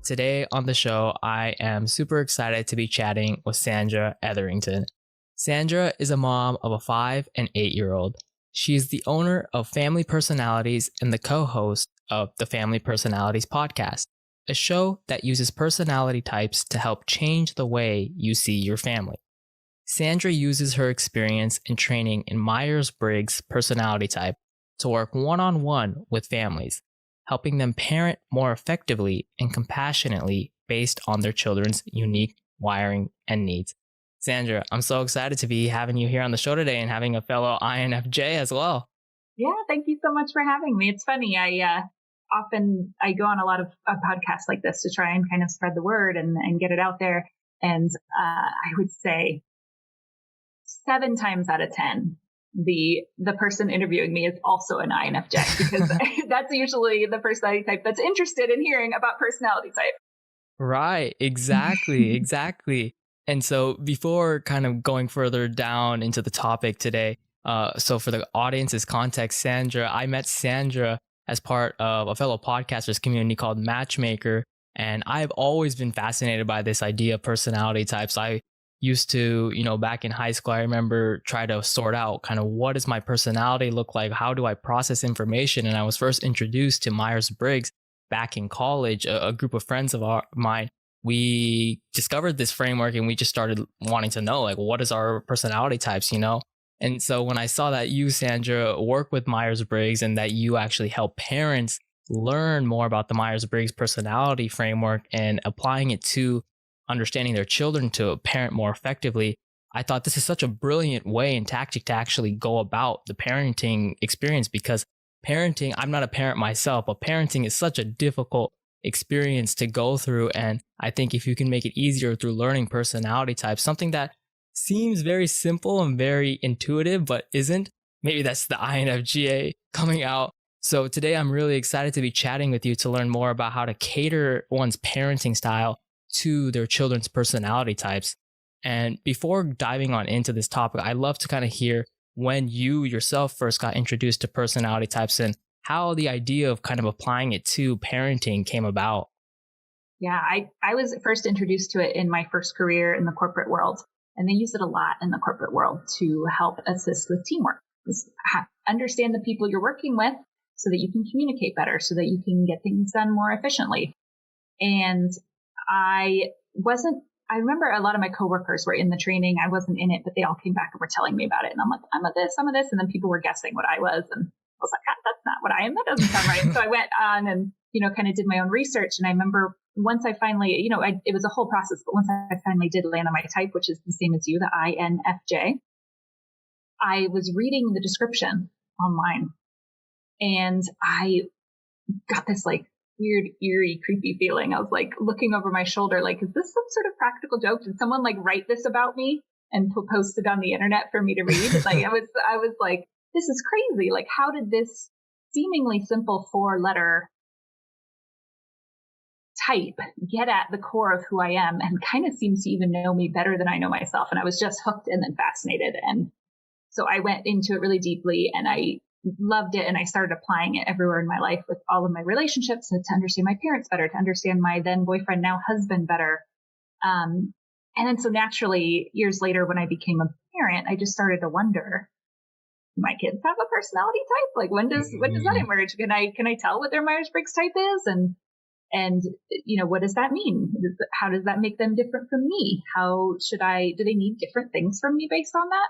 Today on the show, I am super excited to be chatting with Sandra Etherington. Sandra is a mom of a 5 and 8-year-old. She is the owner of Family Personalities and the co-host of the Family Personalities podcast, a show that uses personality types to help change the way you see your family. Sandra uses her experience and training in Myers-Briggs personality type to work one-on-one with families, helping them parent more effectively and compassionately based on their children's unique wiring and needs. Sandra, I'm so excited to be having you here on the show today and having a fellow INFJ as well. Yeah, thank you so much for having me. It's funny. I go on a lot of podcasts like this to try and kind of spread the word and get it out there. And I would say 7 times out of 10, the person interviewing me is also an INFJ because that's usually the personality type that's interested in hearing about personality type. Right, exactly. And so before kind of going further down into the topic today, so for the audience's context, I met Sandra as part of a fellow podcasters community called Matchmaker. And I've always been fascinated by this idea of personality types. I used to, back in high school, I remember try to sort out kind of what does my personality look like? How do I process information? And I was first introduced to Myers-Briggs back in college. A group of friends of mine, we discovered this framework and we just started wanting to know, like, what is our personality types, And so when I saw that you, Sandra, work with Myers-Briggs and that you actually help parents learn more about the Myers-Briggs personality framework and applying it to understanding their children to parent more effectively, I thought this is such a brilliant way and tactic to actually go about the parenting experience, because parenting, I'm not a parent myself, but parenting is such a difficult experience to go through. And I think if you can make it easier through learning personality types, something that seems very simple and very intuitive, but isn't, maybe that's the INFJ coming out. So today I'm really excited to be chatting with you to learn more about how to cater one's parenting style to their children's personality types. And before diving on into this topic, I'd love to kind of hear when you yourself first got introduced to personality types and how the idea of kind of applying it to parenting came about. Yeah, I was first introduced to it in my first career in the corporate world. And they use it a lot in the corporate world to help assist with teamwork. Understand the people you're working with so that you can communicate better, so that you can get things done more efficiently. And I remember a lot of my coworkers were in the training. I wasn't in it, but they all came back and were telling me about it. And I'm like, I'm of this, I'm of this. And then people were guessing what I was. And I was like, that's not what I am. That doesn't sound right. So I went on and, kind of did my own research. And I remember once I finally, it was a whole process, but once I finally did land on my type, which is the same as you, the INFJ, I was reading the description online and I got this like weird, eerie, creepy feeling. I was like looking over my shoulder, like, is this some sort of practical joke? Did someone like write this about me and post it on the internet for me to read? Like, I was like, this is crazy. Like, how did this seemingly simple 4-letter type get at the core of who I am and kind of seems to even know me better than I know myself? And I was just hooked and then fascinated. And so I went into it really deeply and I loved it. And I started applying it everywhere in my life with all of my relationships to understand my parents better, to understand my then boyfriend, now husband better. And then so naturally, years later, when I became a parent, I just started to wonder, do my kids have a personality type? Like when does that emerge? Can I tell what their Myers-Briggs type is? And what does that mean? How does that make them different from me? Do they need different things from me based on that?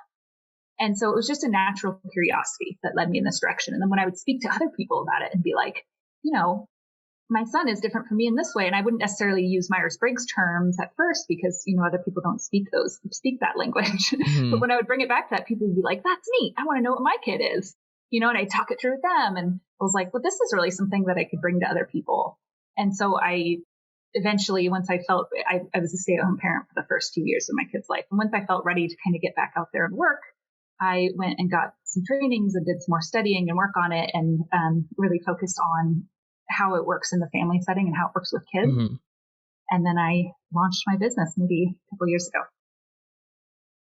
And so it was just a natural curiosity that led me in this direction. And then when I would speak to other people about it and be like, my son is different from me in this way. And I wouldn't necessarily use Myers-Briggs terms at first because, other people don't speak that language. Mm-hmm. But when I would bring it back to that, people would be like, that's neat. I want to know what my kid is, and I talk it through with them. And I was like, well, this is really something that I could bring to other people. And so I eventually, once I felt I was a stay-at-home parent for the first 2 years of my kid's life. And once I felt ready to kind of get back out there and work, I went and got some trainings and did some more studying and work on it and really focused on how it works in the family setting and how it works with kids. Mm-hmm. And then I launched my business maybe a couple years ago.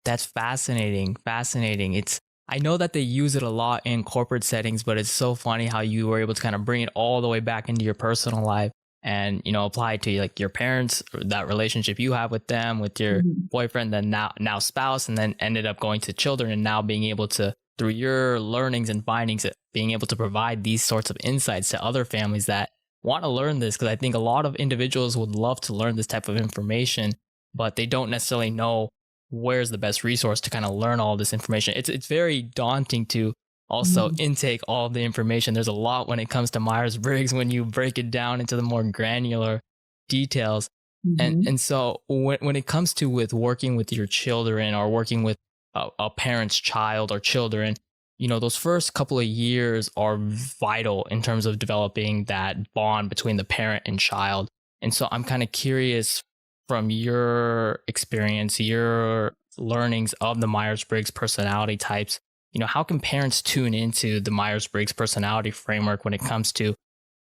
That's fascinating. I know that they use it a lot in corporate settings, but it's so funny how you were able to kind of bring it all the way back into your personal life. and, apply it to like your parents, or that relationship you have with them, with your Mhm. boyfriend, then now spouse, and then ended up going to children, and now being able to, through your learnings and findings, being able to provide these sorts of insights to other families that want to learn this. Because I think a lot of individuals would love to learn this type of information, but they don't necessarily know where's the best resource to kind of learn all this information. It's very daunting to also Mhm. intake all the information. There's a lot when it comes to Myers-Briggs when you break it down into the more granular details. And Mhm. and so when it comes to with working with your children, or working with a parent's child or children, those first couple of years are vital in terms of developing that bond between the parent and child. And so I'm kind of curious, from your experience, your learnings of the Myers-Briggs personality types, how can parents tune into the Myers-Briggs personality framework when it comes to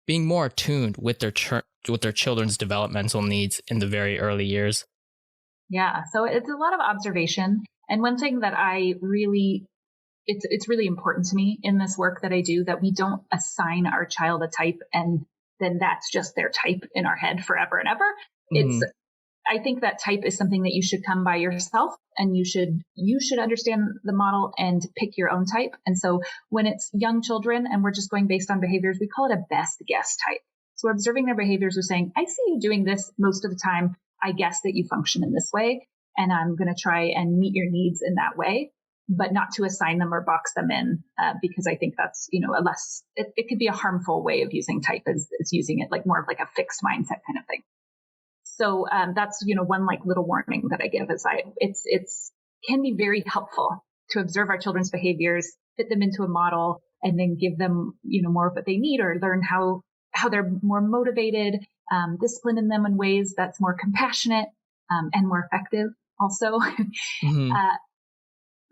being more attuned with with their children's developmental needs in the very early years? Yeah. So it's a lot of observation. And one thing that I really it's really important to me in this work that I do, that we don't assign our child a type and then that's just their type in our head forever and ever. It's Hmm. I think that type is something that you should come by yourself, and you should understand the model and pick your own type. And so when it's young children and we're just going based on behaviors, we call it a best guess type. So we're observing their behaviors. We're saying, I see you doing this most of the time. I guess that you function in this way, and I'm going to try and meet your needs in that way, but not to assign them or box them in, because I think that's, a less, it could be a harmful way of using type, is using it like more of like a fixed mindset kind of thing. So that's one like little warning that I give is it's can be very helpful to observe our children's behaviors, fit them into a model, and then give them more of what they need, or learn how they're more motivated, discipline in them in ways that's more compassionate, and more effective. Also, Hmm.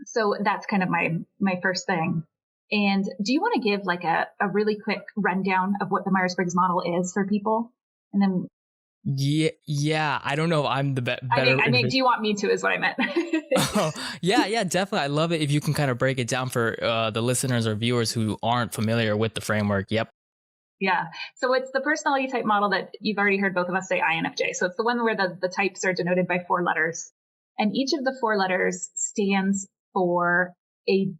so that's kind of my first thing. And do you want to give like a really quick rundown of what the Myers-Briggs model is for people? And then Yeah, yeah. I don't know if I'm the better do individual. you want me to, is what I meant. Oh, yeah, yeah, definitely. I love it if you can kind of break it down for the listeners or viewers who aren't familiar with the framework. Yep. Yeah. So it's the personality type model that you've already heard both of us say, INFJ. So it's the one where the types are denoted by 4 letters. And each of the 4 letters stands for a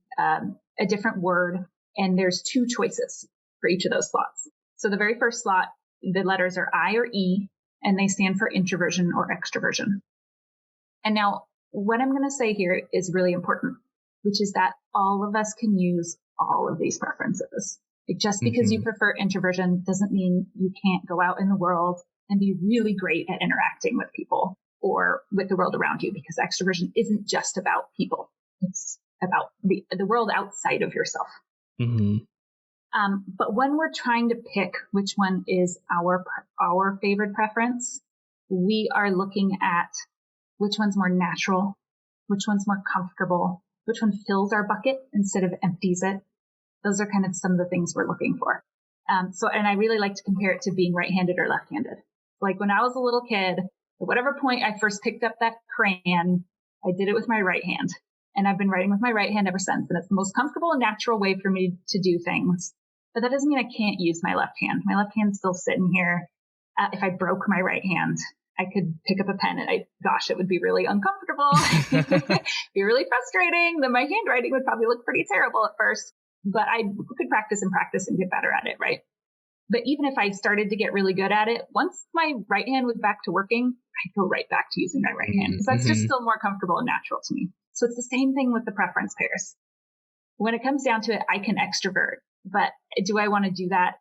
different word. And there's 2 choices for each of those slots. So the very first slot, the letters are I or E, and they stand for introversion or extroversion. And now what I'm going to say here is really important, which is that all of us can use all of these preferences. Just because you Hmm. prefer introversion doesn't mean you can't go out in the world and be really great at interacting with people or with the world around you, because extroversion isn't just about people. It's about the world outside of yourself. Hmm. But when we're trying to pick which one is our favorite preference, we are looking at which one's more natural, which one's more comfortable, which one fills our bucket instead of empties it. Those are kind of some of the things we're looking for. And I really like to compare it to being right-handed or left-handed. Like when I was a little kid, at whatever point I first picked up that crayon, I did it with my right hand. And I've been writing with my right hand ever since. And it's the most comfortable and natural way for me to do things. But that doesn't mean I can't use my left hand. My left hand's still sitting here. If I broke my right hand, I could pick up a pen and gosh, it would be really uncomfortable. Be really frustrating. Then my handwriting would probably look pretty terrible at first, but I could practice and practice and get better at it, right? But even if I started to get really good at it, once my right hand was back to working, I'd go right back to using my right hand, because that's just Hmm. still more comfortable and natural to me. So it's the same thing with the preference pairs. When it comes down to it, I can extrovert, but do I want to do that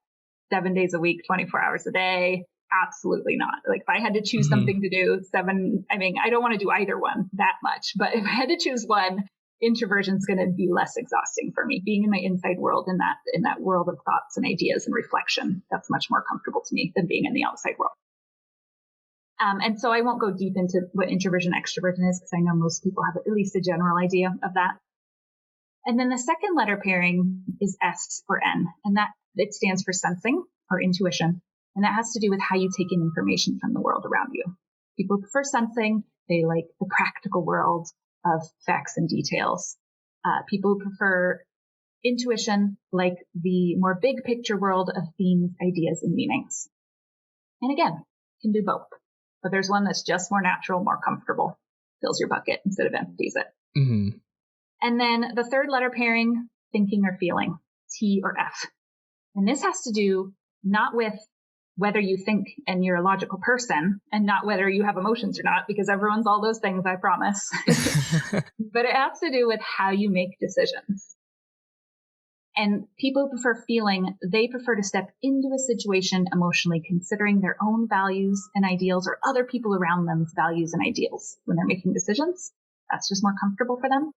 7 days a week, 24 hours a day? Absolutely not. Like if I had to choose Hmm. something to do I don't want to do either one that much, but if I had to choose one, introversion is going to be less exhausting for me. Being in my inside world, in that world of thoughts and ideas and reflection, that's much more comfortable to me than being in the outside world. And so I won't go deep into what introversion extroversion is, because I know most people have at least a general idea of that. And then the second letter pairing is S or N, and that it stands for sensing or intuition. And that has to do with how you take in information from the world around you. People prefer sensing. They like the practical world of facts and details. People who prefer intuition like the more big picture world of themes, ideas, and meanings. And again, you can do both. But there's one that's just more natural, more comfortable, fills your bucket instead of empties it. Mm-hmm. And then the third letter pairing, thinking or feeling, T or F. And this has to do not with whether you think and you're a logical person and not whether you have emotions or not, because everyone's all those things, I promise. But it has to do with how you make decisions. And people who prefer feeling, they prefer to step into a situation emotionally, considering their own values and ideals or other people around them's values and ideals when they're making decisions. That's just more comfortable for them.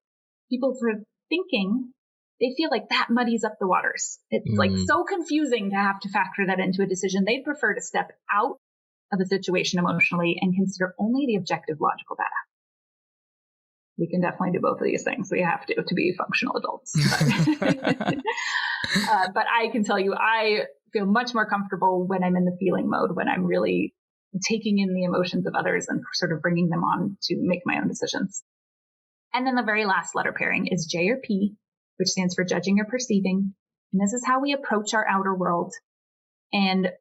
People who are thinking, they feel like that muddies up the waters. It's like so confusing to have to factor that into a decision. They'd prefer to step out of a situation emotionally and consider only the objective logical data. We can definitely do both of these things. We have to be functional adults. But I can tell you, I feel much more comfortable when I'm in the feeling mode, when I'm really taking in the emotions of others and sort of bringing them on to make my own decisions. And then the very last letter pairing is J or P, which stands for judging or perceiving. And this is how we approach our outer world. And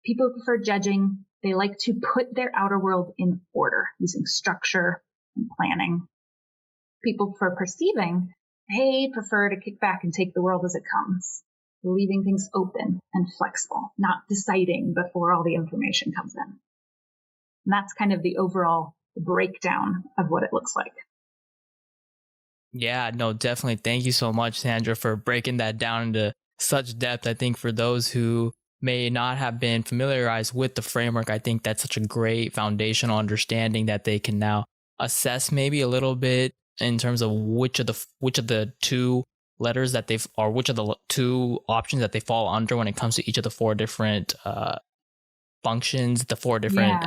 people who prefer judging, they like to put their outer world in order using structure and planning. People prefer perceiving, they prefer to kick back and take the world as it comes, leaving things open and flexible, not deciding before all the information comes in. And that's kind of the overall breakdown of what it looks like. Yeah, no, definitely. Thank you so much, Sandra, for breaking that down into such depth. I think for those who may not have been familiarized with the framework, I think that's such a great foundational understanding that they can now assess maybe a little bit in terms of which of the two letters that they've, or which of the two options that they fall under when it comes to each of the four different functions, the four different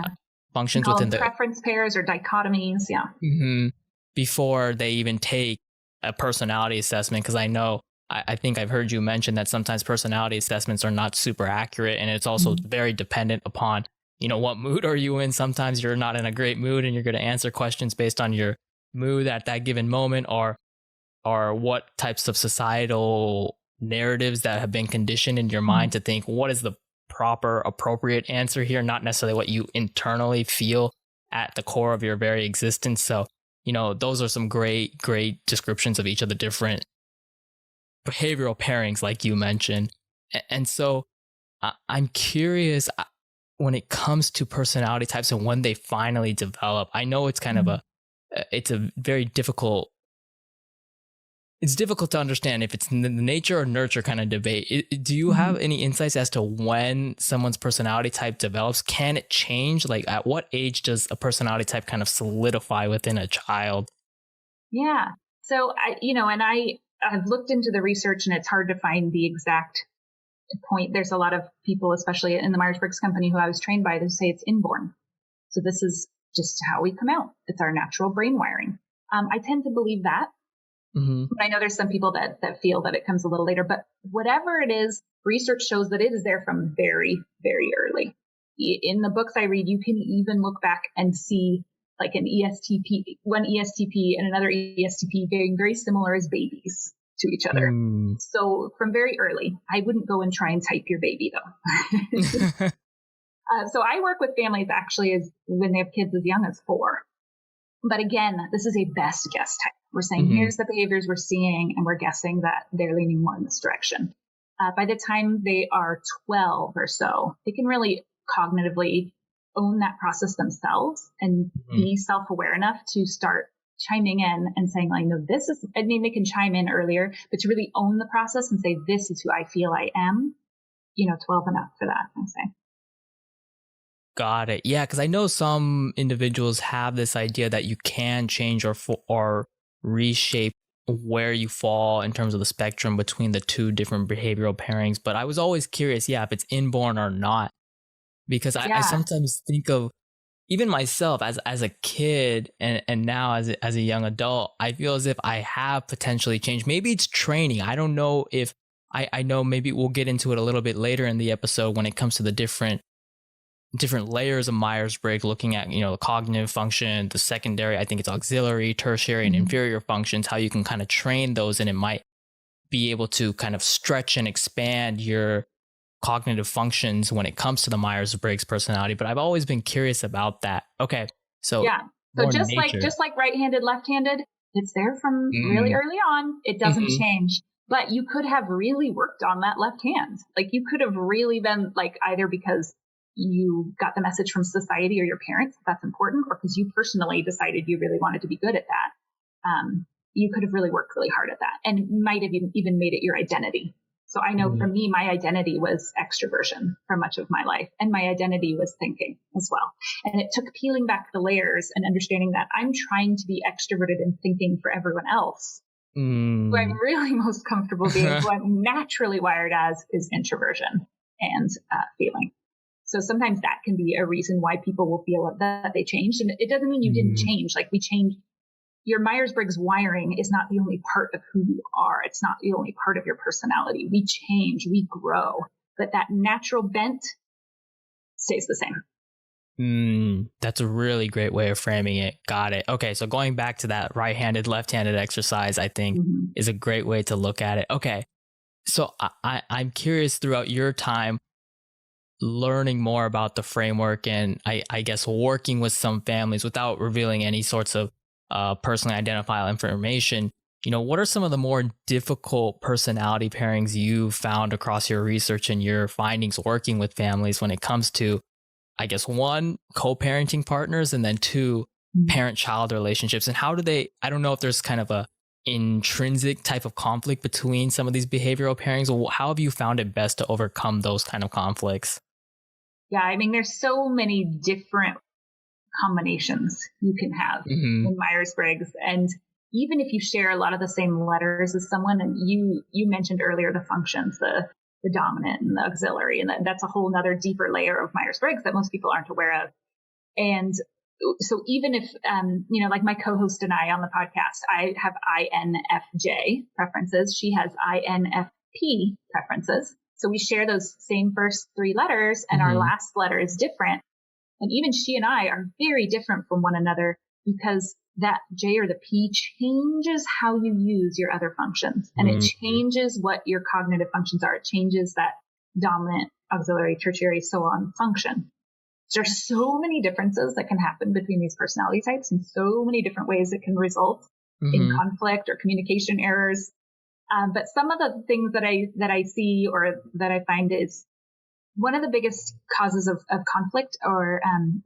functions within the preference pairs or dichotomies. Yeah. Mm-hmm. Before they even take a personality assessment, because I know I think I've heard you mention that sometimes personality assessments are not super accurate, and it's also very dependent upon, what mood are you in. Sometimes you're not in a great mood and you're going to answer questions based on your mood at that given moment, or what types of societal narratives that have been conditioned in your mind to think what is the proper appropriate answer here, not necessarily what you internally feel at the core of your very existence. So those are some great descriptions of each of the different behavioral pairings like you mentioned. And so I'm curious, when it comes to personality types and when they finally develop, I know it's kind of it's a very difficult, it's difficult to understand if it's the nature or nurture kind of debate. Do you have any insights as to when someone's personality type develops? Can it change? Like, at what age does a personality type kind of solidify within a child? Yeah. So I've looked into the research, and it's hard to find the exact point. There's a lot of people, especially in the Myers-Briggs company who I was trained by, who say it's inborn. So this is just how we come out. It's our natural brain wiring. I tend to believe that. But I know there's some people that feel that it comes a little later, but whatever it is, research shows that it is there from very, very early. In the books I read, you can even look back and see like one ESTP and another ESTP being very similar as babies to each other. So from very early, I wouldn't go and try and type your baby though. So I work with families actually as when they have kids as young as 4. But again, this is a best guess type. We're saying, here's the behaviors we're seeing, and we're guessing that they're leaning more in this direction. By the time they are 12 or so, they can really cognitively own that process themselves and be self-aware enough to start chiming in and saying, I know this is, they can chime in earlier, but to really own the process and say, this is who I feel I am, 12 and up for that, I say. Got it. Yeah, because I know some individuals have this idea that you can change or reshape where you fall in terms of the spectrum between the two different behavioral pairings. But I was always curious, if it's inborn or not, because I sometimes think of even myself as a kid and now as a young adult, I feel as if I have potentially changed. Maybe it's training. I don't know if I know, maybe we'll get into it a little bit later in the episode when it comes to the different layers of Myers-Briggs, looking at, the cognitive function, the secondary, I think it's auxiliary, tertiary, and inferior functions, how you can kind of train those, and it might be able to kind of stretch and expand your cognitive functions when it comes to the Myers-Briggs personality, but I've always been curious about that. Okay, so Yeah. So more nature. just like right-handed, left-handed, it's there from really Mm, early on. It doesn't mhm, change. But you could have really worked on that left hand. Like you could have really been like either because you got the message from society or your parents that that's important, or because you personally decided you really wanted to be good at that. You could have really worked really hard at that and might have even made it your identity. So I know for mm, me, my identity was extroversion for much of my life, and my identity was thinking as well. And it took peeling back the layers and understanding that I'm trying to be extroverted and thinking for everyone else. Who I'm mm. really most comfortable being, who I'm naturally wired as, is introversion and feeling. So sometimes that can be a reason why people will feel that they changed. And it doesn't mean you didn't Mm, change. Like we changed. Your Myers-Briggs wiring is not the only part of who you are. It's not the only part of your personality. We change, we grow, but that natural bent stays the same. that's a really great way of framing it. Got it. Okay, so going back to that right-handed, left-handed exercise, I think Mm-hmm. is a great way to look at it. Okay, so I'm curious throughout your time learning more about the framework and I guess working with some families without revealing any sorts of personally identifiable information. What are some of the more difficult personality pairings you found across your research and your findings working with families when it comes to, I guess, one, co-parenting partners, and then two, parent-child relationships? And how do they, I don't know if there's kind of a intrinsic type of conflict between some of these behavioral pairings. How have you found it best to overcome those kind of conflicts? Yeah, I mean, there's so many different combinations you can have Hmm. in Myers-Briggs. And even if you share a lot of the same letters as someone, and you mentioned earlier the functions, the dominant and the auxiliary, and that's a whole nother deeper layer of Myers-Briggs that most people aren't aware of. And so even if, like my co-host and I on the podcast, I have INFJ preferences. She has INFP preferences. So we share those same first three letters and our Hmm. last letter is different. And even she and I are very different from one another because that J or the P changes how you use your other functions and it Hmm. changes what your cognitive functions are. It changes that dominant, auxiliary, tertiary, so on function. There's so many differences that can happen between these personality types and so many different ways it can result in Hmm. conflict or communication errors. But some of the things that I see or that I find is one of the biggest causes of conflict or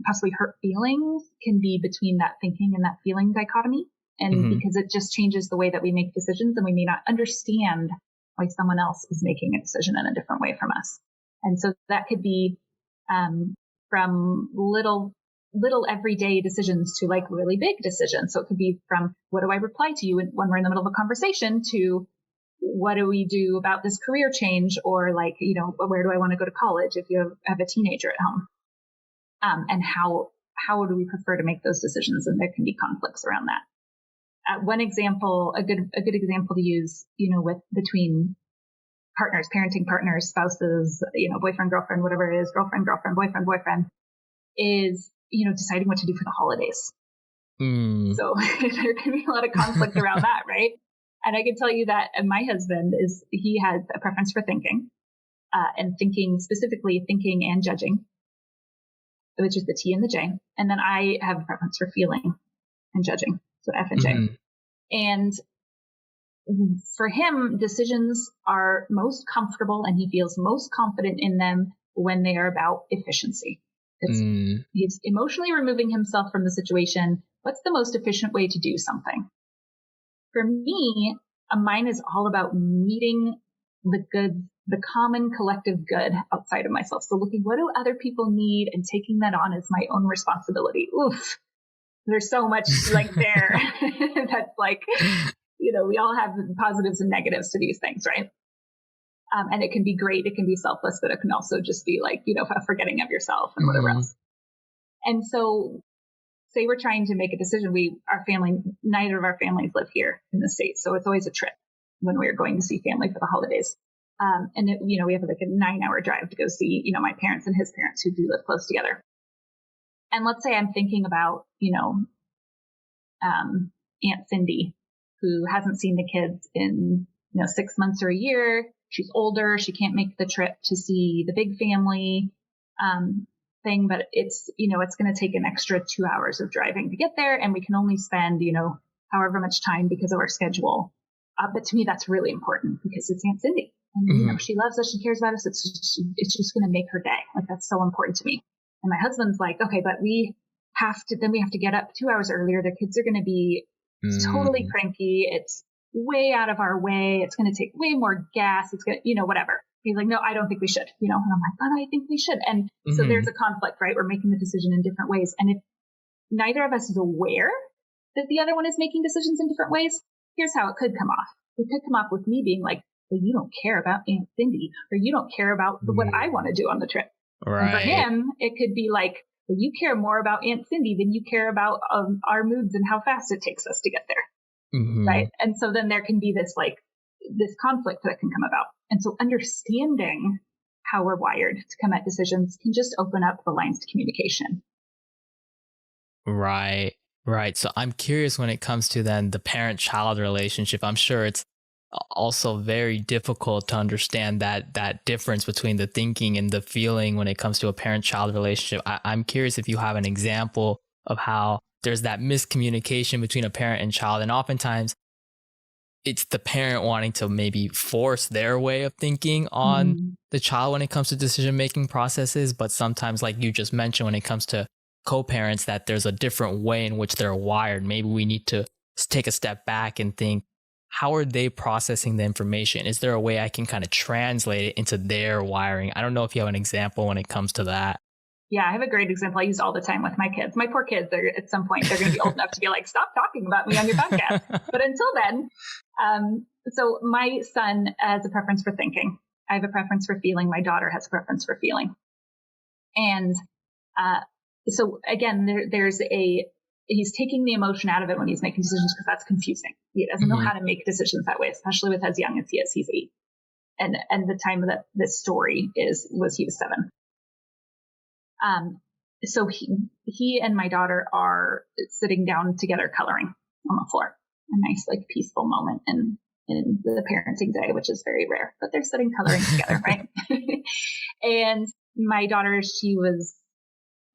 possibly hurt feelings can be between that thinking and that feeling dichotomy. And Hmm. because it just changes the way that we make decisions and we may not understand why someone else is making a decision in a different way from us. And so that could be um, from little everyday decisions to like really big decisions. So it could be from what do I reply to you when we're in the middle of a conversation to what do we do about this career change or like, where do I want to go to college if you have a teenager at home? And how do we prefer to make those decisions? And there can be conflicts around that. One example, a good example to use, with between partners, parenting partners, spouses, boyfriend, girlfriend, whatever it is, girlfriend, girlfriend, boyfriend, boyfriend, is, deciding what to do for the holidays. Mm. So there can be a lot of conflict around that, right? And I can tell you that my husband he has a preference for thinking, and thinking, specifically thinking and judging, which is the T and the J. And then I have a preference for feeling and judging, so F and J. Hmm. And for him, decisions are most comfortable and he feels most confident in them when they are about efficiency. Mm. He's emotionally removing himself from the situation. What's the most efficient way to do something? For me, mine is all about meeting the good, the common collective good outside of myself. So looking, what do other people need and taking that on as my own responsibility. Oof, there's so much like there that's like, we all have positives and negatives to these things, right? And it can be great. It can be selfless, but it can also just be like, a forgetting of yourself and whatever Hmm. else. And so say we're trying to make a decision. Neither of our families live here in the States. So it's always a trip when we're going to see family for the holidays. We have like a 9-hour drive to go see, my parents and his parents who do live close together. And let's say I'm thinking about, Aunt Cindy, who hasn't seen the kids in, 6 months or a year. she's older. She can't make the trip to see the big family thing, but it's, it's going to take an extra 2 hours of driving to get there. And we can only spend, however much time because of our schedule. But to me, that's really important because it's Aunt Cindy. And, she loves us. She cares about us. It's just going to make her day. Like, that's so important to me. And my husband's like, okay, but we have to get up 2 hours earlier. The kids are going to be totally cranky. It's way out of our way. It's going to take way more gas. It's going to, whatever. He's like, no, I don't think we should, and I'm like, but I think we should. And so there's a conflict, right? We're making the decision in different ways. And if neither of us is aware that the other one is making decisions in different ways, here's how it could come off. It could come off with me being like, well, you don't care about Aunt Cindy, or you don't care about what I want to do on the trip. Right. And for him, it could be like, well, you care more about Aunt Cindy than you care about our moods and how fast it takes us to get there. Right. And so then there can be this conflict that can come about. And so understanding how we're wired to come at decisions can just open up the lines to communication. Right. Right. So I'm curious when it comes to then the parent-child relationship. I'm sure it's also very difficult to understand that difference between the thinking and the feeling when it comes to a parent-child relationship. I'm curious if you have an example of how there's that miscommunication between a parent and child. And oftentimes it's the parent wanting to maybe force their way of thinking on the child when it comes to decision-making processes. But sometimes, like you just mentioned, when it comes to co-parents, that there's a different way in which they're wired. Maybe we need to take a step back and think, how are they processing the information? Is there a way I can kind of translate it into their wiring? I don't know if you have an example when it comes to that. Yeah, I have a great example I use all the time with my kids. My poor kids are at some point, they're going to be old enough to be like, stop talking about me on your podcast. But until then, so my son has a preference for thinking. I have a preference for feeling. My daughter has a preference for feeling. And so again, he's taking the emotion out of it when he's making decisions because that's confusing. He doesn't know how to make decisions that way, especially with as young as he is. He's 8. And the time that this story he was 7. So he and my daughter are sitting down together coloring on the floor. A nice, peaceful moment in the parenting day, which is very rare, but they're sitting coloring together, right? And my daughter, she was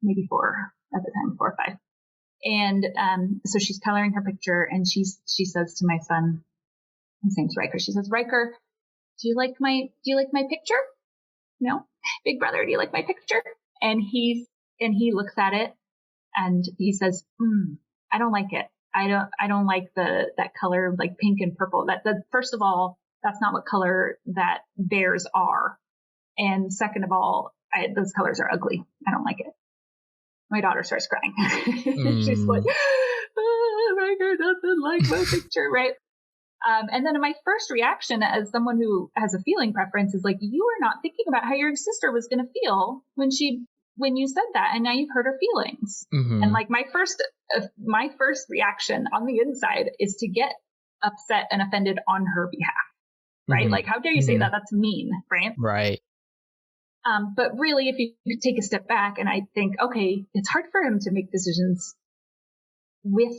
maybe 4 at the time, 4 or 5. And so she's coloring her picture, and she says to my son, his name's Riker. She says, Riker, do you like my picture? No, big brother, do you like my picture? And he looks at it and he says, I don't like it. I don't like that color, like pink and purple. That first of all, that's not what color that bears are. And second of all, those colors are ugly. I don't like it. My daughter starts crying. She's like, Riker doesn't like my picture, right? And then my first reaction as someone who has a feeling preference is like, you are not thinking about how your sister was going to feel when you said that, and now you've hurt her feelings. And like my first reaction on the inside is to get upset and offended on her behalf, right? Like, how dare you say that? That's mean, right? Right. But really, if you take a step back and I think, okay, it's hard for him to make decisions with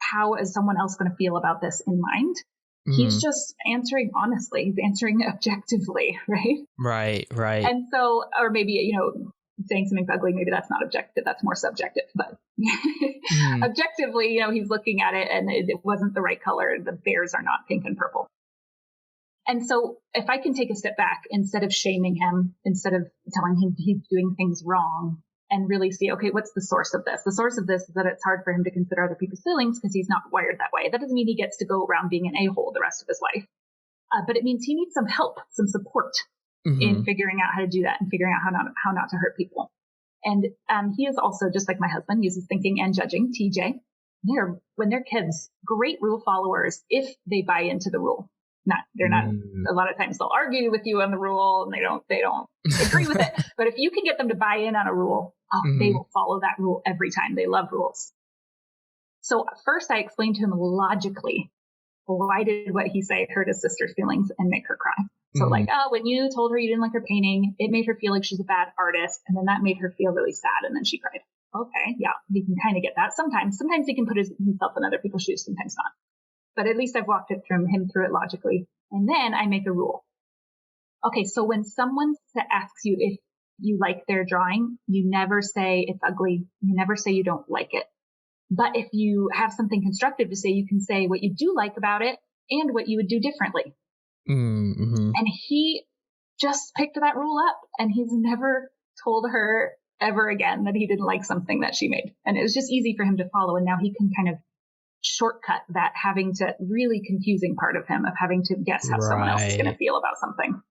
how is someone else going to feel about this in mind? He's just answering honestly. He's answering objectively, right? Right. And so, or maybe, saying something's ugly, maybe that's not objective. That's more subjective. But objectively, he's looking at it and it wasn't the right color. The bears are not pink and purple. And so if I can take a step back, instead of shaming him, instead of telling him he's doing things wrong, and really see, okay, what's the source of this? The source of this is that it's hard for him to consider other people's feelings because he's not wired that way. That doesn't mean he gets to go around being an a-hole the rest of his life. But it means he needs some help, some support in figuring out how to do that and figuring out how not to hurt people. And he is also, just like my husband, uses thinking and judging, TJ. When they're kids, great rule followers if they buy into the rule. They're not. A lot of times they'll argue with you on the rule and they don't agree with it. But if you can get them to buy in on a rule, they will follow that rule every time. They love rules. So first I explained to him logically, why did what he say hurt his sister's feelings and make her cry? So when you told her you didn't like her painting, it made her feel like she's a bad artist. And then that made her feel really sad. And then she cried. Okay. Yeah. He can kind of get that. Sometimes he can put himself in other people's shoes. Sometimes not. But at least I've walked him through it logically. And then I make a rule. Okay, so when someone asks you if you like their drawing, you never say it's ugly. You never say you don't like it. But if you have something constructive to say, you can say what you do like about it and what you would do differently. Mm-hmm. And he just picked that rule up, and he's never told her ever again that he didn't like something that she made. And it was just easy for him to follow. And now he can kind of shortcut that having to really confusing part of him of having to guess how someone else is going to Right. feel about something.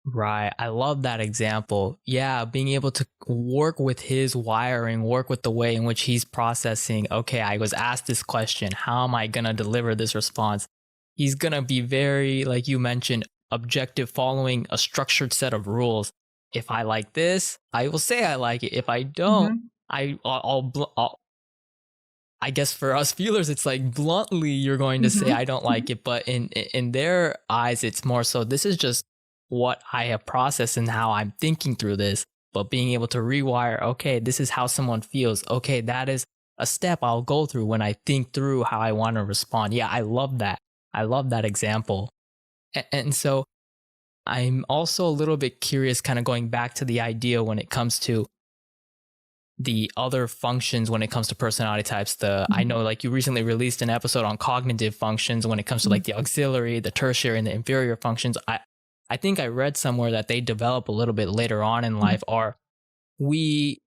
Right. I love that example. Yeah, being able to work with his wiring, work with the way in which he's processing. Okay, I was asked this question. How am I going to deliver this response? He's going to be very, like you mentioned, objective, following a structured set of rules. If I like this, I will say I like it. If I don't, Mm-hmm. I'll I guess for us feelers, it's like bluntly you're going to say Mm-hmm. I don't like it, but in their eyes, it's more so this is just what I have processed and how I'm thinking through this. But being able to rewire, okay, this is how someone feels. Okay, that is a step I'll go through when I think through how I want to respond. Yeah, I love that. I love that example. And so I'm also a little bit curious, kind of going back to the idea when it comes to the other functions when it comes to personality types. I know like you recently released an episode on cognitive functions when it comes to like the auxiliary, the tertiary, and the inferior functions. I think I read somewhere that they develop a little bit later on in life, or we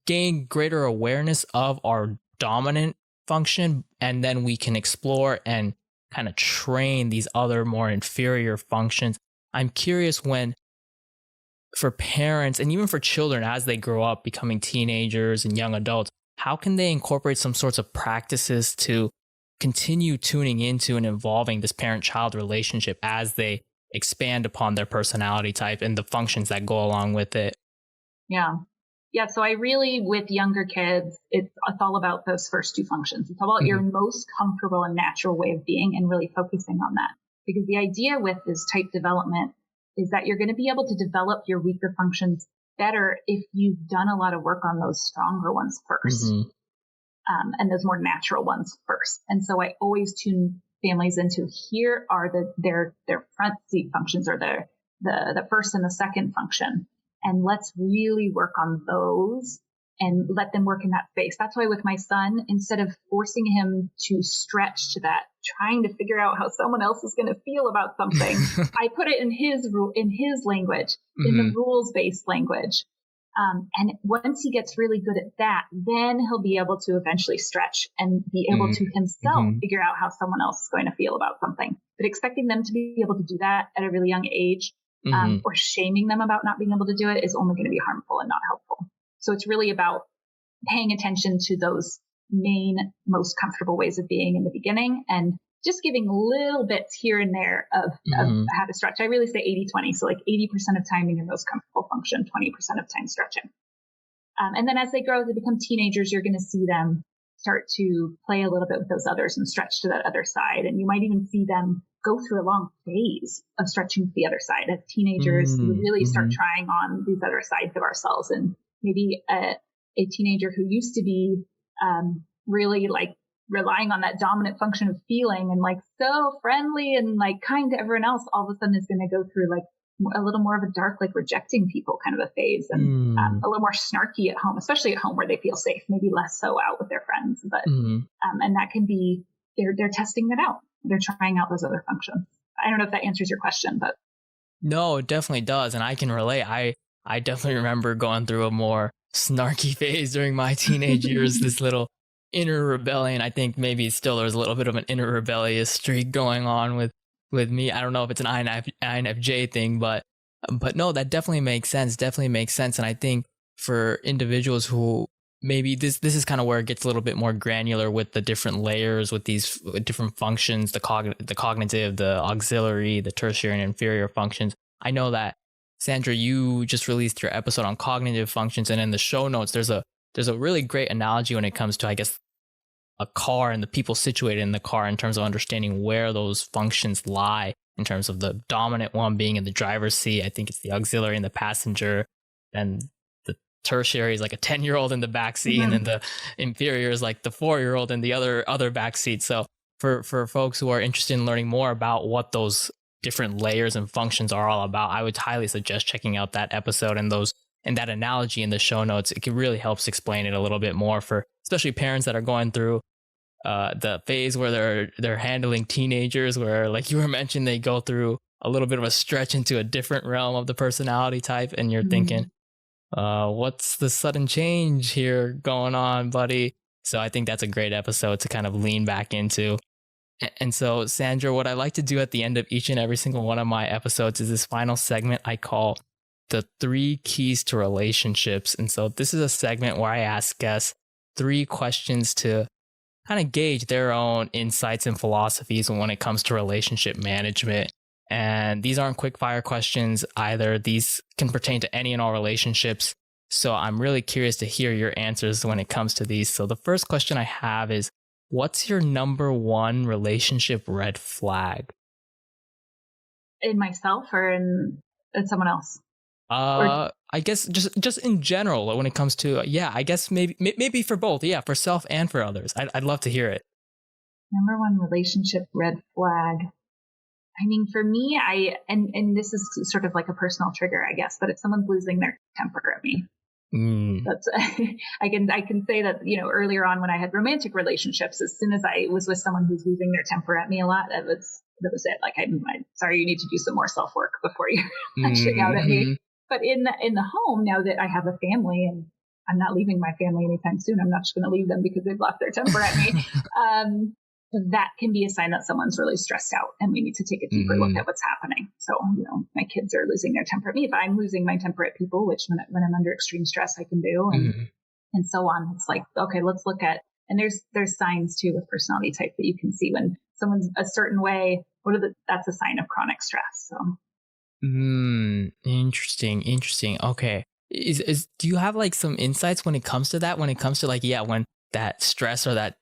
gain greater awareness of our dominant function, and then we can explore and kind of train these other more inferior functions. I'm curious, when for parents and even for children as they grow up becoming teenagers and young adults, how can they incorporate some sorts of practices to continue tuning into and evolving this parent-child relationship as they expand upon their personality type and the functions that go along with it? Yeah. Yeah. So I really, with younger kids, it's all about those first two functions. It's all about your Mhm. most comfortable and natural way of being and really focusing on that. Because the idea with this type development is that you're going to be able to develop your weaker functions better if you've done a lot of work on those stronger ones first, Mhm. and those more natural ones first. And so I always tune families into, here are their front seat functions, or the first and the second function. And let's really work on those and let them work in that space. That's why with my son, instead of forcing him to stretch to that, trying to figure out how someone else is going to feel about something, I put it in his language, in the Mhm. rules-based language. And once he gets really good at that, then he'll be able to eventually stretch and be able Mhm. to himself Mhm. figure out how someone else is going to feel about something. But expecting them to be able to do that at a really young age, Mhm. or shaming them about not being able to do it, is only going to be harmful and not helpful. So it's really about paying attention to those main, most comfortable ways of being in the beginning, and just giving little bits here and there of Mhm. how to stretch. I really say 80-20. So like 80% of time in your most comfortable function, 20% of time stretching. And then as they grow, as they become teenagers, you're going to see them start to play a little bit with those others and stretch to that other side. And you might even see them go through a long phase of stretching to the other side. As teenagers, we Mhm. really start Mhm. trying on these other sides of ourselves. And maybe a teenager who used to be really like relying on that dominant function of feeling and like so friendly and like kind to everyone else, all of a sudden is going to go through like a little more of a dark, like rejecting people kind of a phase, and Mm. a little more snarky at home, especially at home where they feel safe, maybe less so out with their friends. But Mhm. and that can be, they're testing that out. They're trying out those other functions. I don't know if that answers your question, but No, it definitely does, and I can relate. I definitely remember going through a more snarky phase during my teenage years. This little inner rebellion. I think maybe still there's a little bit of an inner rebellious streak going on with me. I don't know if it's an INFJ thing, but no, that definitely makes sense. Definitely makes sense, and I think for individuals who maybe this is kind of where it gets a little bit more granular with the different layers, with these different functions, the cognitive, the auxiliary, the tertiary and inferior functions. I know that Sandra, you just released your episode on cognitive functions, and in the show notes there's a really great analogy when it comes to, I guess, a car and the people situated in the car in terms of understanding where those functions lie, in terms of the dominant one being in the driver's seat. I think it's the auxiliary and the passenger, and the tertiary is like a 10-year-old in the back seat, and then mm-hmm. the inferior is like the 4-year-old in the other back seat. So for folks who are interested in learning more about what those different layers and functions are all about, I would highly suggest checking out that episode and that analogy in the show notes. It really helps explain it a little bit more for especially parents that are going through the phase where they're handling teenagers, where like you were mentioning, they go through a little bit of a stretch into a different realm of the personality type, and you're thinking, Mhm. what's the sudden change here going on, buddy? So I think that's a great episode to kind of lean back into. And so, Sandra, what I like to do at the end of each and every single one of my episodes is this final segment I call the 3 keys to relationships. And so, this is a segment where I ask guests 3 questions to kind of gauge their own insights and philosophies when it comes to relationship management. And these aren't quick fire questions either. These can pertain to any and all relationships. So I'm really curious to hear your answers when it comes to these. So the first question I have is, what's your number one relationship red flag? In myself or in someone else? Or I guess just in general when it comes to yeah, I guess maybe for both, yeah, for self and for others. I'd love to hear it. number one relationship red flag. I mean, for me, and this is sort of like a personal trigger, I guess, but if someone's losing their temper at me, Mm, that's I can say that, earlier on when I had romantic relationships, as soon as I was with someone who's losing their temper at me a lot, that was it. Like, I'm sorry, you need to do some more self work before you're lashing out at me. mm, But in the home, now that I have a family and I'm not leaving my family anytime soon, I'm not just going to leave them because they've lost their temper at me. Um, that can be a sign that someone's really stressed out and we need to take a deeper look mm, at what's happening. So, my kids are losing their temper at me. If I'm losing my temper at people, which when I'm under extreme stress, I can do, mm. and so on. It's like, okay, let's look at, and there's signs too with personality type that you can see when someone's a certain way. That's a sign of chronic stress. So Interesting, interesting. Okay. Is do you have like some insights when it comes to that? When it comes to like, yeah, when that stress or that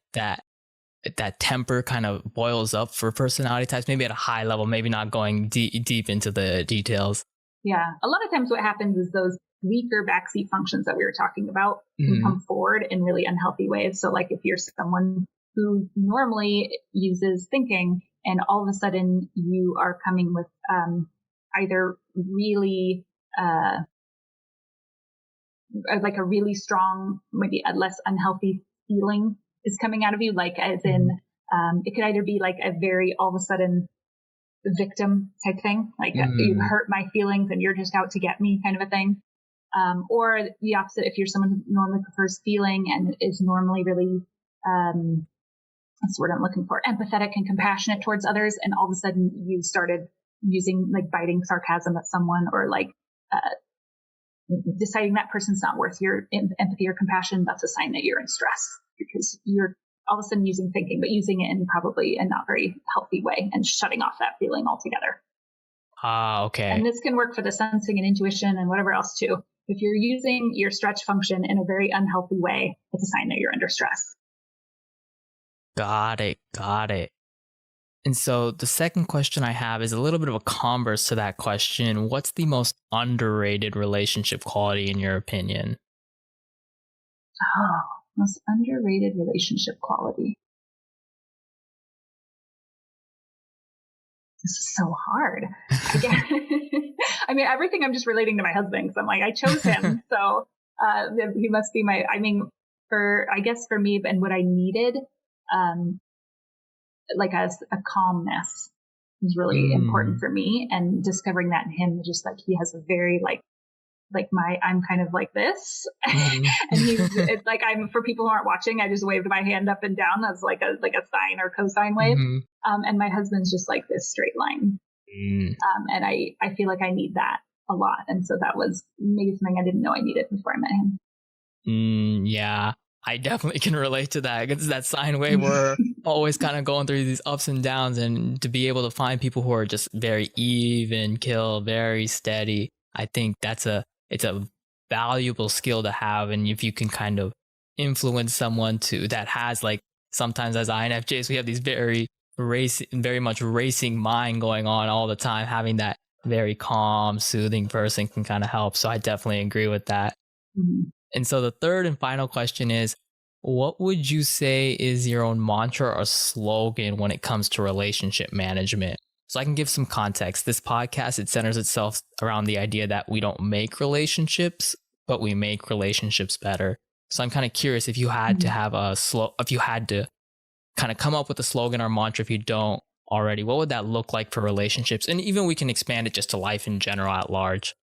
temper kind of boils up for personality types, maybe at a high level, maybe not going deep into the details. yeah, a lot of times what happens is those weaker backseat functions that we were talking about can Mm, come forward in really unhealthy ways. So like if you're someone who normally uses thinking and all of a sudden you are coming with either really like a really strong, maybe a less unhealthy feeling is coming out of you, like as in mm, it could either be like a very all of a sudden victim type thing, like you mm, hurt my feelings and you're just out to get me kind of a thing. Or the opposite, if you're someone who normally prefers feeling and is normally really, that's the word I'm looking for, empathetic and compassionate towards others, and all of a sudden you started using like biting sarcasm at someone, or like deciding that person's not worth your empathy or compassion, that's a sign that you're in stress because you're all of a sudden using thinking, but using it in probably a not very healthy way and shutting off that feeling altogether. okay. And this can work for the sensing and intuition and whatever else too. If you're using your stretch function in a very unhealthy way, it's a sign that you're under stress. Got it. Got it. And so the second question I have is a little bit of a converse to that question. What's the most underrated relationship quality in your opinion? Oh, most underrated relationship quality. This is so hard. I guess, I mean, everything I'm just relating to my husband because I'm like, I chose him. So he must be I mean, I guess for me and what I needed, um, like a calmness was really important Mm, for me. And discovering that in him, just like he has a very I'm kind of like this. mhm. And it's like, for people who aren't watching, I just waved my hand up and down as like a sign or cosine wave. Mhm. And my husband's just like this straight line. Mm, And I feel like I need that a lot. And so that was maybe something I didn't know I needed before I met yeah, I definitely can relate to that. It's that sine wave. him. We're always kind of going through these ups and downs, and to be able to find people who are just very even, kill, very steady. I think it's a valuable skill to have, and if you can kind of influence someone to that has like sometimes as INFJs we have these very much racing mind going on all the time. Having that very calm, soothing person can kind of help. So I definitely agree with that. Mhm. And so the third and final question is, what would you say is your own mantra or slogan when it comes to relationship management? So I can give some context. This podcast, it centers itself around the idea that we don't make relationships, but we make relationships better. So I'm kind of curious if you had to Mhm. have if you had to kind of come up with a slogan or mantra, if you don't already, what would that look like for relationships? And even we can expand it just to life in general at large.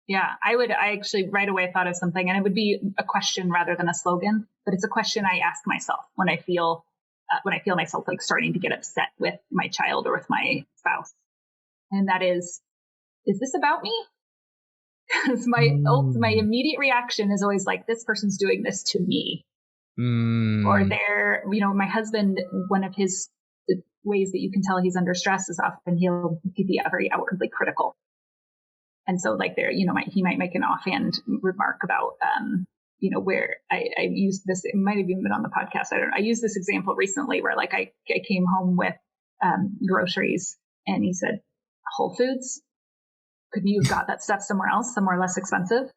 Yeah, I actually right away thought of something, and it would be a question rather than a slogan, but it's a question I ask myself when I feel myself like starting to get upset with my child or with my spouse. And that is this about me? Because my Mm. immediate reaction is always like, this person's doing this to me. Or Mm. they're, my husband, one of his ways that you can tell he's under stress is often he'll be very outwardly critical. And so like there, he might make an offhand remark about, where I used this, it might have even been on the podcast. I used this example recently where like I came home with groceries and he said, Whole Foods, could you have got that stuff somewhere else, somewhere less expensive?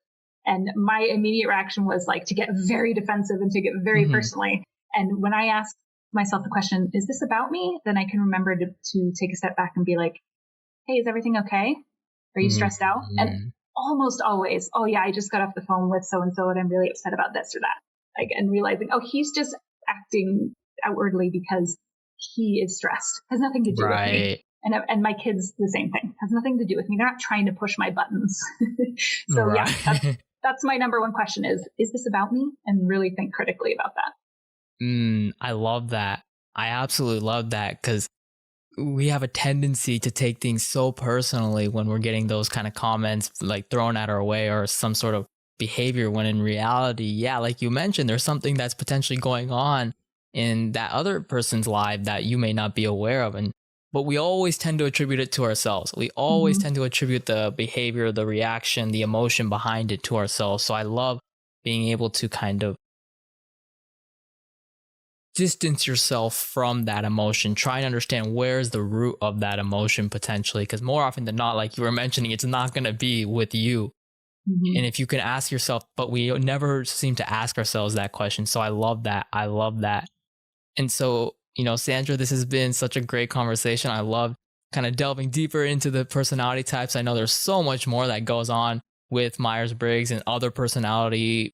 And my immediate reaction was like to get very defensive and to get very Mhm. personally. And when I ask myself the question, is this about me? Then I can remember to take a step back and be like, hey, is everything okay? Are you stressed out? And Mm. almost always, oh yeah, I just got off the phone with so-and-so and I'm really upset about this or that. Like, and realizing, oh, he's just acting outwardly because he is stressed. Has nothing to do with me. Right. And my kids, the same thing. Has nothing to do with me. They're not trying to push my buttons. So yeah, Right. that's my number one question is this about me? And really think critically about that. I love that. I absolutely love that because we have a tendency to take things so personally when we're getting those kind of comments like thrown at our way or some sort of behavior when in reality, yeah, like you mentioned, there's something that's potentially going on in that other person's life that you may not be aware of. And but we always tend to attribute it to ourselves. We always Mm-hmm. tend to attribute the behavior, the reaction, the emotion behind it to ourselves. So I love being able to kind of distance yourself from that emotion. Try and understand where's the root of that emotion potentially, because more often than not, like you were mentioning, it's not going to be with you. Mm-hmm. And if you can ask yourself, but we never seem to ask ourselves that question. So I love that. I love that. And so, Sandra, this has been such a great conversation. I love kind of delving deeper into the personality types. I know there's so much more that goes on with Myers-Briggs and other personality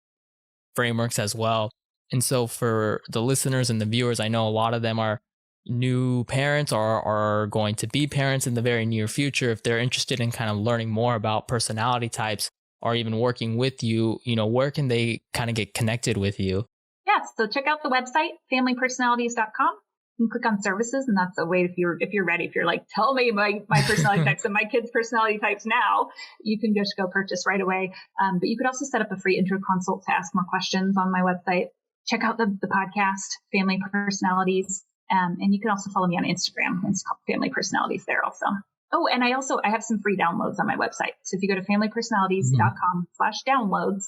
frameworks as well. And so for the listeners and the viewers, I know a lot of them are new parents or are going to be parents in the very near future. If they're interested in kind of learning more about personality types or even working with you, where can they kind of get connected with you? Yeah, so check out the website, familypersonalities.com. You can click on services, and that's a way if you're ready, if you're like, tell me my personality types and my kids' personality types now, you can just go purchase right away. But you could also set up a free intro consult to ask more questions on my website. Check out the podcast, Family Personalities. And you can also follow me on Instagram. It's called Family Personalities there also. Oh, and I have some free downloads on my website. So if you go to familypersonalities.com/downloads,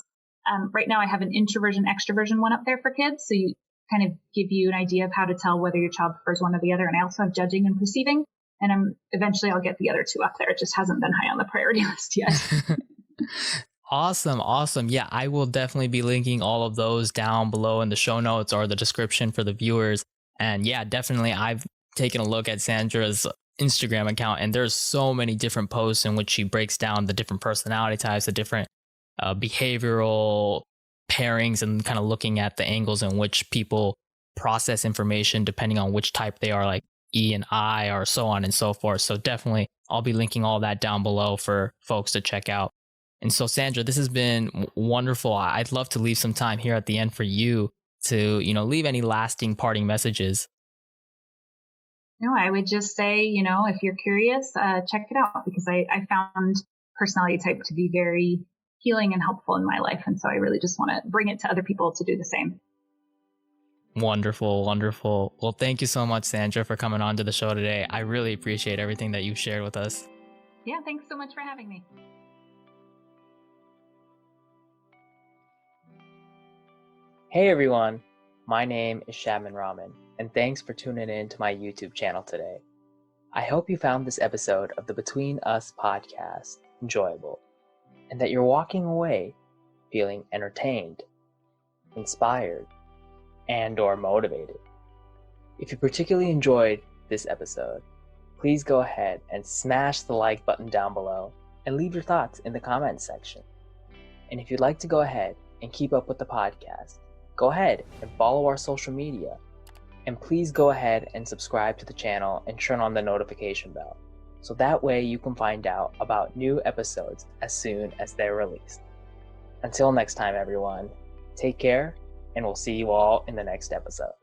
right now I have an introversion, extroversion one up there for kids. So you kind of give you an idea of how to tell whether your child prefers one or the other. And I also have judging and perceiving. And eventually I'll get the other two up there. It just hasn't been high on the priority list yet. Awesome. Awesome. Yeah, I will definitely be linking all of those down below in the show notes or the description for the viewers. And yeah, definitely I've taken a look at Sandra's Instagram account and there's so many different posts in which she breaks down the different personality types, the different behavioral pairings and kind of looking at the angles in which people process information depending on which type they are, like E and I or so on and so forth. So definitely I'll be linking all that down below for folks to check out. And so, Sandra, this has been wonderful. I'd love to leave some time here at the end for you to, leave any lasting parting messages. No, I would just say, if you're curious, check it out because I found personality type to be very healing and helpful in my life. And so I really just want to bring it to other people to do the same. Wonderful, wonderful. Well, thank you so much, Sandra, for coming on to the show today. I really appreciate everything that you've shared with us. Yeah, thanks so much for having me. Hey everyone, my name is Shadman Rahman, and thanks for tuning in to my YouTube channel today. I hope you found this episode of the Between Us podcast enjoyable, and that you're walking away feeling entertained, inspired, and or motivated. If you particularly enjoyed this episode, please go ahead and smash the like button down below and leave your thoughts in the comments section. And if you'd like to go ahead and keep up with the podcast, go ahead and follow our social media. And please go ahead and subscribe to the channel and turn on the notification bell, so that way you can find out about new episodes as soon as they're released. Until next time, everyone, take care, and we'll see you all in the next episode.